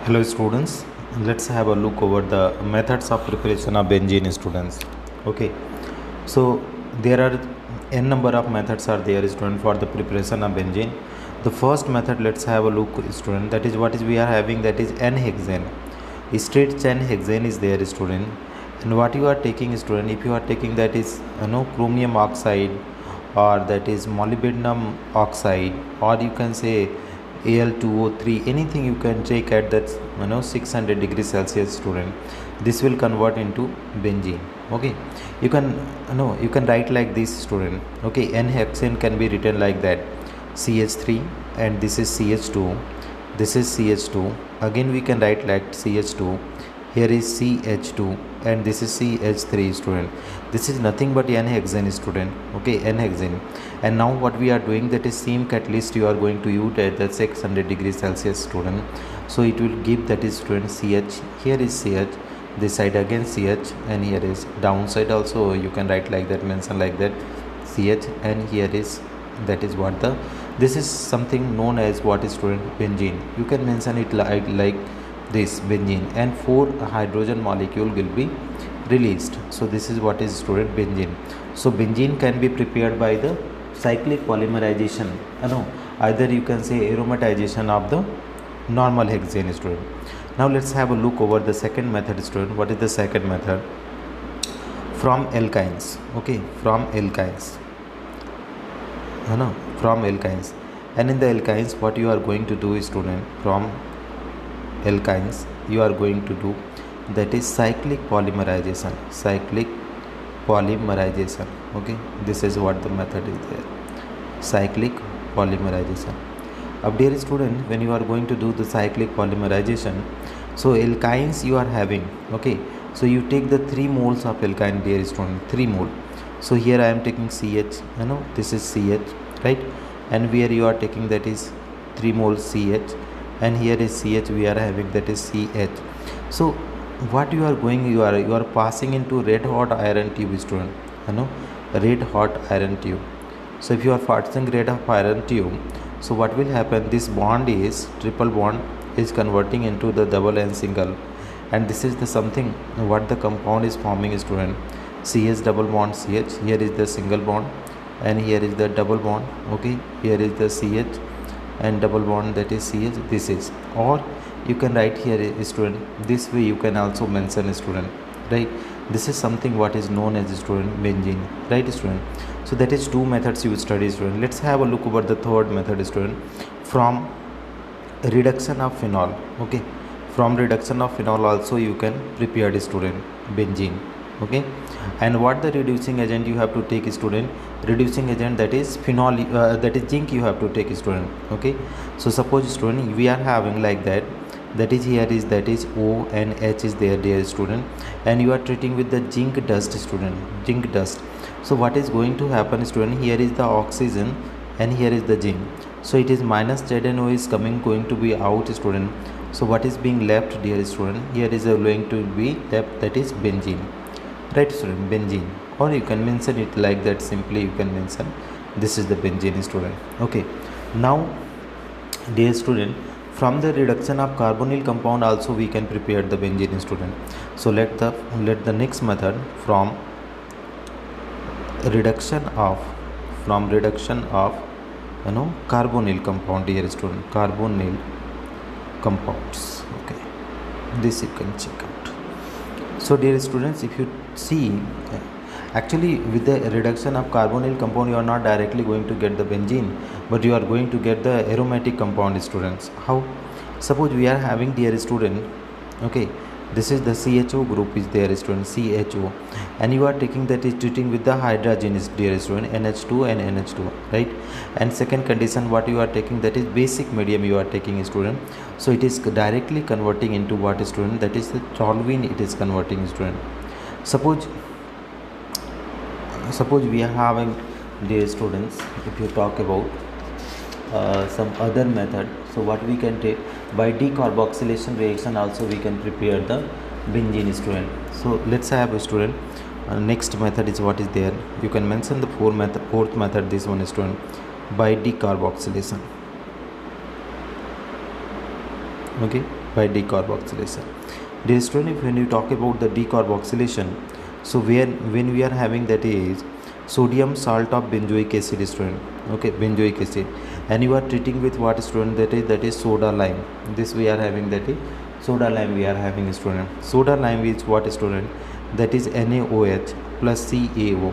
Hello students, let's have a look over the methods of preparation of benzene students. Okay, so there are n number of methods are there student for the preparation of benzene. The first method, let's have a look student, that is what is we are having, that is n-hexane. Straight chain hexane is there student, and what you are taking student, if you are taking that is chromium oxide, or that is molybdenum oxide, or you can say Al2O3, anything you can take at that 600 degrees Celsius student, this will convert into benzene. Okay, you can you can write like this student. Okay, n-hexane can be written like that, CH3, and this is CH2, this is CH2, again we can write like CH2, here is CH2, and this is CH3 student. This is nothing but n-hexane student. Okay, n-hexane. And now what we are doing, that is same catalyst you are going to use at the 600 degrees Celsius student. So it will give that is student CH, here is CH, this side again CH, and here is downside also you can write like that, mention like that CH, and here is that is what the, this is something known as what is student, benzene. You can mention it like this, benzene, and 4 hydrogen molecule will be released. So this is what is student, benzene. So benzene can be prepared by the cyclic polymerization, either you can say aromatization of the normal hexane student. Now let's have a look over the second method student. What is the second method? From alkynes. Okay, from alkynes, from alkynes. And in the alkynes, what you are going to do is student, from alkynes you are going to do, that is cyclic polymerization, cyclic polymerization. Okay, this is what the method is there, cyclic polymerization. अब dear student, when you are going to do the cyclic polymerization, so alkynes you are having. Okay, so you take the 3 moles of alkyne, dear student, 3 mole. So here I am taking CH, this is CH, right? And where you are taking that is 3 moles CH, and here is CH we are having, that is CH. So what you are going, you are passing into red hot iron tube student, red hot iron tube. So if you are passing red hot iron tube, so what will happen, this bond is triple bond is converting into the double and single, and this is the something what the compound is forming student, CH double bond CH, here is the single bond, and here is the double bond. Okay, here is the CH and double bond, that is CH, this is, or you can write here student, this way you can also mention student, right? This is something what is known as student, benzene, right student? So that is 2 methods you study student. Let's have a look over the third method student, from reduction of phenol. Okay, from reduction of phenol also you can prepare the student, benzene. Okay, and what the reducing agent you have to take student, reducing agent, that is phenol, that is zinc you have to take student. Okay, so suppose student we are having like that, that is here is, that is O and H is there, dear student, and you are treating with the zinc dust student, zinc dust. So what is going to happen student, here is the oxygen and here is the zinc, so it is minus ZnO is going to be out student. So what is being left, dear student, here is going to be left, that is benzene, right student, benzene, or you can mention it like that, simply you can mention this is the benzene student. Okay, now dear student, from the reduction of carbonyl compound also we can prepare the benzene student. So let the next method, from reduction of carbonyl compound, dear student, carbonyl compounds. Okay, this you can check out. So dear students, if you see, actually with the reduction of carbonyl compound you are not directly going to get the benzene, but you are going to get the aromatic compound students. How? Suppose we are having, dear student, okay, this is the CHO group is there student, CHO, and you are taking that is treating with the hydrogens, dear student, NH2 and NH2, right? And second condition what you are taking, that is basic medium you are taking student, so it is directly converting into what student, that is the toluene it is converting student. Suppose we are having, dear students, if you talk about some other method, so what we can take, by decarboxylation reaction also we can prepare the benzene student. So let's have a student, next method is what is there, you can mention the fourth method, this one student, by decarboxylation. okay, by decarboxylation. Dear student, when you talk about the decarboxylation, so when we are having that is sodium salt of benzoic acid, student, okay, benzoic acid, and you are treating with what, student, that is soda lime. This we are having, that is soda lime we are having, student. Soda lime is what, student, that is NaOH plus CaO.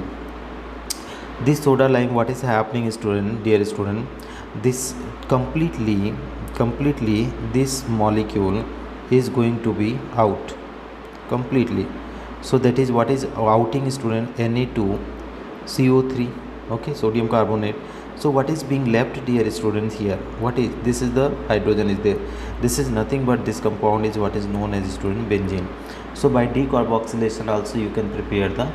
This soda lime, what is happening, student, dear student, this completely this molecule is going to be out completely. So that is what is outing, student, Na2CO3, okay, sodium carbonate. So what is being left, dear students, here? What is this? Is the hydrogen is there. This is nothing but this compound is what is known as, student, benzene. So by decarboxylation also you can prepare the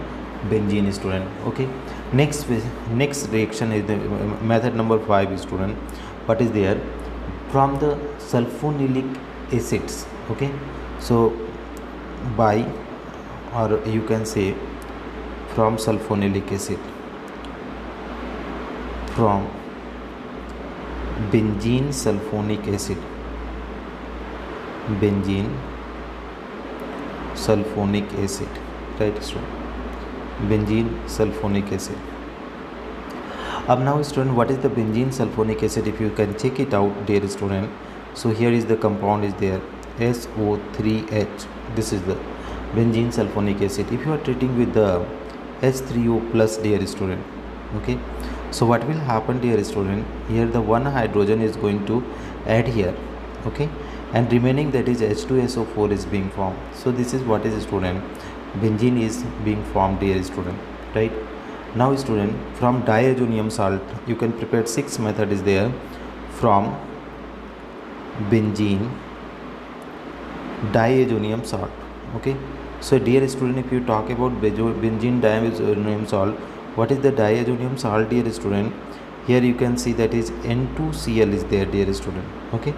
benzene, student, okay. Next reaction is the method number 5, student. What is there? From the sulfonilic acids, okay. So by, or you can say from sulfonilic acid, from benzene sulfonic acid, benzene sulfonic acid, right, student, benzene sulfonic acid. Now, student, what is the benzene sulfonic acid? If you can check it out, dear student, so here is the compound is there, SO3H. This is the benzene sulfonic acid. If you are treating with the H3O plus, dear student, okay, so what will happen, dear student, here the one hydrogen is going to add here, okay, and remaining, that is H2SO4 is being formed. So this is what is, student, benzene is being formed, dear student, right. Now, student, from diazonium salt you can prepare 6 method is there from benzene diazonium salt, okay. So dear student, if you talk about benzene diazonium salt, what is the diazonium salt, dear student? Here you can see that is N2Cl is there, dear student, okay.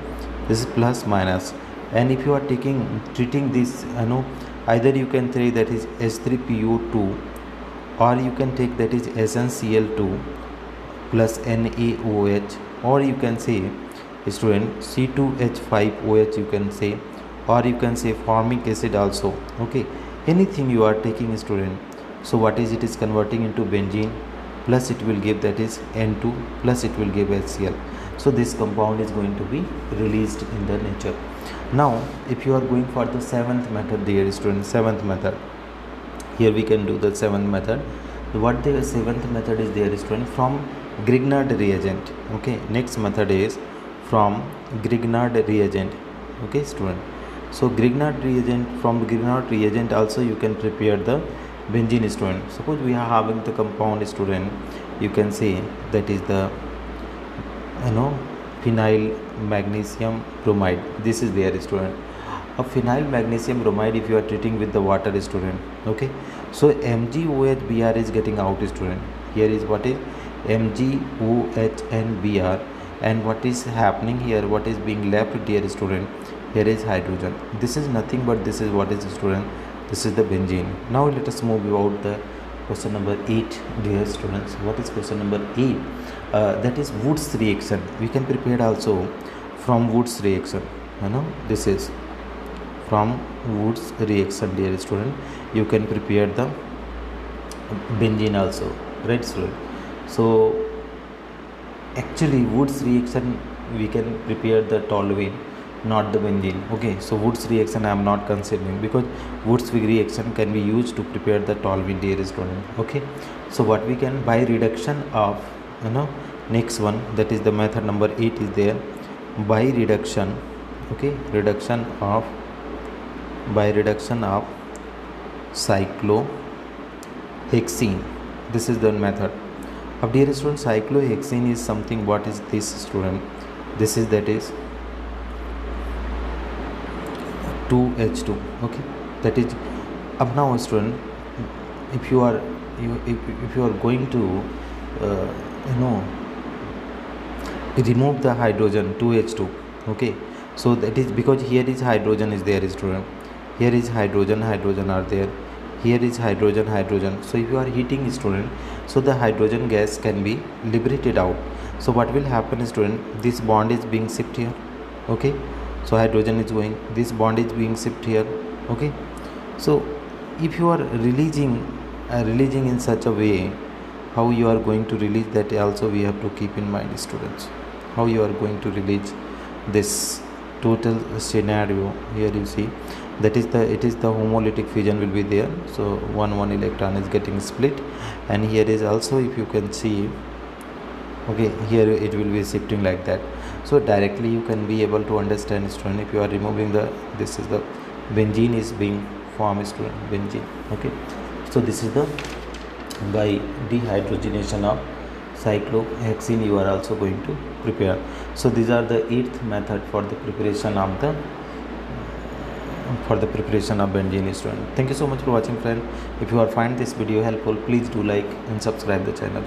This is plus minus, and if you are treating this, either you can say that is H3PO2, or you can take that is SnCl2 plus NaOH, or you can say, student, C2H5OH you can say, or you can say formic acid also, okay. Anything you are taking, student. So what is it is converting into benzene, plus it will give that is N2, plus it will give HCl. So this compound is going to be released in the nature. Now if you are going for the 7th method, dear student, 7th method, here we can do the 7th method. What the 7th method is, there, student, from Grignard reagent, okay. Next method is from Grignard reagent, okay, student. So Grignard reagent, from Grignard reagent also you can prepare the benzene, student. Suppose we are having the compound, student, you can say that is the phenyl magnesium bromide. This is there, student. A phenyl magnesium bromide, if you are treating with the water, student, okay. So MgOH-Br is getting out, student. Here is what is MgOH and Br, and what is happening here, what is being left, dear student, here is hydrogen. This is nothing but this is what is, student, this is the benzene. Now let us move about the question number 8, dear students. What is question number 8? That is Woods reaction. We can prepare also from Woods reaction, this is from Woods reaction, dear student. You can prepare the benzene also, right, student. So actually Woods reaction we can prepare the toluene, not the benzene, okay. So Woods reaction I am not considering, because Woods reaction can be used to prepare the toluene, dear student, okay. So what we can, by reduction of, next one, that is the method number 8 is there, by reduction, okay, by reduction of cyclohexene. This is the method of, dear student. Cyclohexene is something, what is this, student? This is that is 2H2, okay. That is, up now, student, if you are going to remove the hydrogen 2H2, okay. So that is because here is hydrogen is there, student. Here is hydrogen are there, here is hydrogen. So if you are heating, student, so the hydrogen gas can be liberated out. So what will happen, student, this bond is being shifted here, okay. So hydrogen is going, this bond is being shipped here. Okay, so if you are releasing in such a way, how you are going to release that also we have to keep in mind, students. How you are going to release this total scenario. Here you see that is the homolytic fusion will be there. So one electron is getting split, and here is also, if you can see, okay, here it will be shifting like that. So directly you can be able to understand, student, if you are removing this is the benzene is being formed, student, benzene. Okay, so this is the by dehydrogenation of cyclohexene you are also going to prepare. So these are the 8th method for the preparation of benzene, student. Thank you so much for watching, friend. If you are find this video helpful, please do like and subscribe the channel.